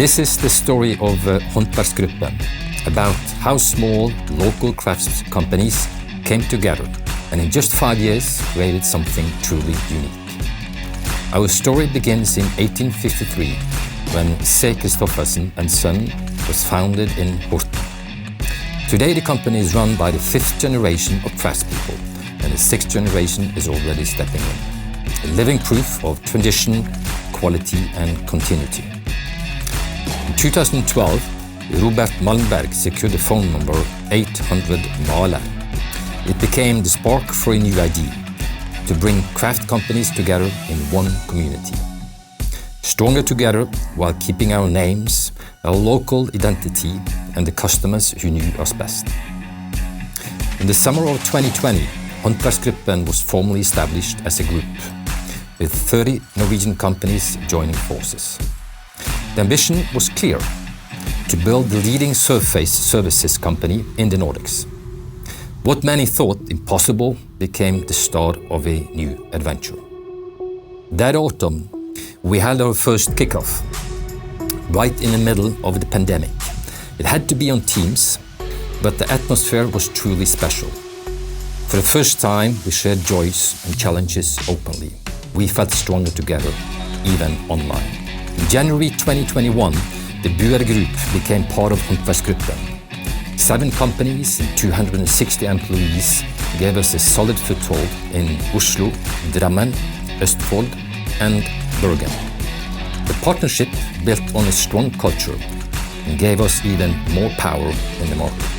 This is the story of Håndverksgruppen, about how small local crafts companies came together and in just 5 years created something truly unique. Our story begins in 1853 when C. Kristoffersen and Son was founded in Horten. Today the company is run by the 5th generation of craftspeople and the 6th generation is already stepping in. A living proof of tradition, quality and continuity. In 2012, Robert Malmberg secured the phone number 800 Maler. It became the spark for a new idea, to bring craft companies together in one community. Stronger together while keeping our names, our local identity and the customers who knew us best. In the summer of 2020, Håndverksgruppen was formally established as a group, with 30 Norwegian companies joining forces. The ambition was clear, to build the leading surface services company in the Nordics. What many thought impossible became the start of a new adventure. That autumn, we had our first kickoff, right in the middle of the pandemic. It had to be on Teams, but the atmosphere was truly special. For the first time, we shared joys and challenges openly. We felt stronger together, even online. In January 2021, the Buer Group became part of Håndverksgruppen. 7 companies and 260 employees gave us a solid foothold in Oslo, Drammen, Østfold and Bergen. The partnership built on a strong culture and gave us even more power in the market.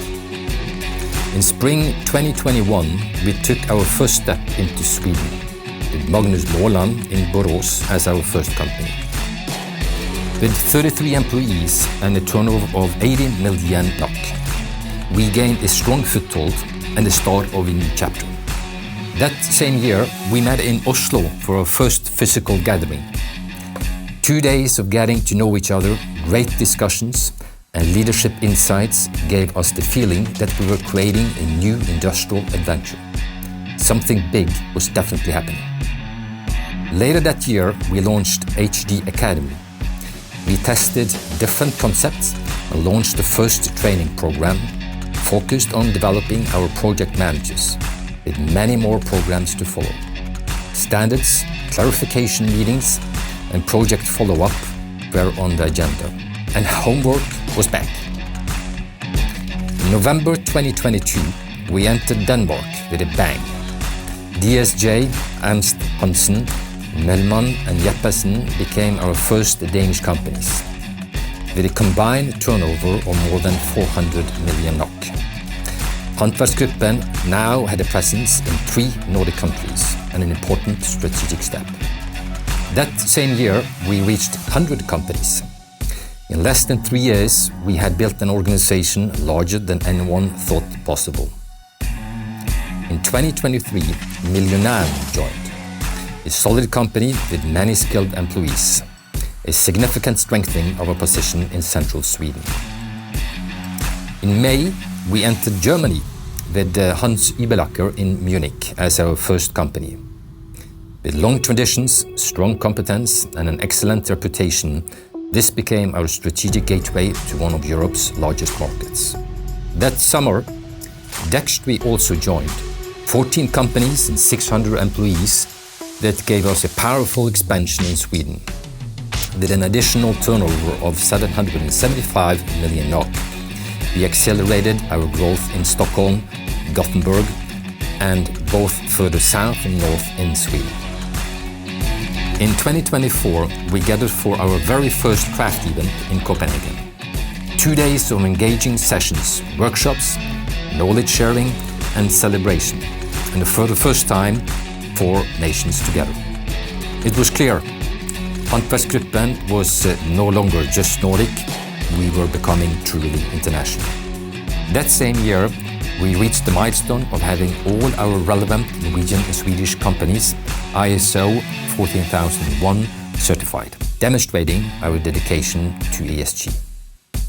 In spring 2021, we took our first step into Sweden, with Magnus Måland in Borås as our first company. With 33 employees and a turnover of 80 million NOK, we gained a strong foothold and the start of a new chapter. That same year, we met in Oslo for our first physical gathering. 2 days of getting to know each other, great discussions, and leadership insights gave us the feeling that we were creating a new industrial adventure. Something big was definitely happening. Later that year, we launched HD Academy. We tested different concepts and launched the first training program, focused on developing our project managers, with many more programs to follow. Standards, clarification meetings, and project follow-up were on the agenda, and homework was back. In November 2022, we entered Denmark with a bang. DSJ, Ernst Hansen, Melman and Jeppesen became our first Danish companies, with a combined turnover of more than 400 million NOK. Håndverksgruppen now had a presence in 3 Nordic countries, and an important strategic step. That same year, we reached 100 companies. In less than 3 years, we had built an organization larger than anyone thought possible. In 2023, Milestones joined, a solid company with many skilled employees, a significant strengthening of our position in central Sweden. In May, we entered Germany with Hans Ibelacker in Munich as our first company. With long traditions, strong competence and an excellent reputation, this became our strategic gateway to one of Europe's largest markets. That summer, Dextry also joined, 14 companies and 600 employees that gave us a powerful expansion in Sweden. With an additional turnover of 775 million NOK, we accelerated our growth in Stockholm, Gothenburg, and both further south and north in Sweden. In 2024, we gathered for our very first craft event in Copenhagen. 2 days of engaging sessions, workshops, knowledge sharing, and celebration, and for the first time, 4 nations together. It was clear, Håndverksgruppen was no longer just Nordic, we were becoming truly international. That same year, we reached the milestone of having all our relevant Norwegian and Swedish companies ISO 14001 certified, demonstrating our dedication to ESG.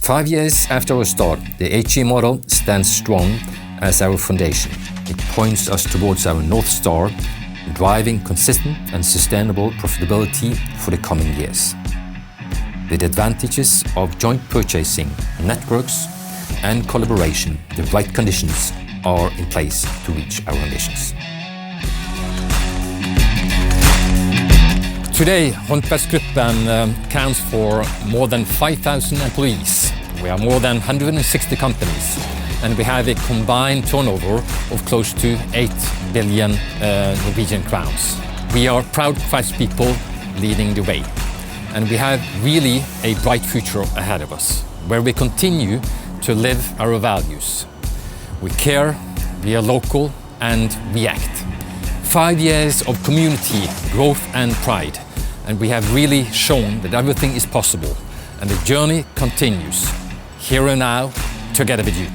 5 years after our start, the HE model stands strong as our foundation. It points us towards our North Star, driving consistent and sustainable profitability for the coming years. With advantages of joint purchasing, networks and collaboration, the right conditions are in place to reach our ambitions. Today, Håndverksgruppen counts for more than 5,000 employees. We are more than 160 companies, and we have a combined turnover of close to 8 billion Norwegian crowns. We are proud craftspeople leading the way, and we have really a bright future ahead of us, where we continue to live our values. We care, we are local, and we act. 5 years of community, growth and pride, and we have really shown that everything is possible, and the journey continues, here and now, together with you.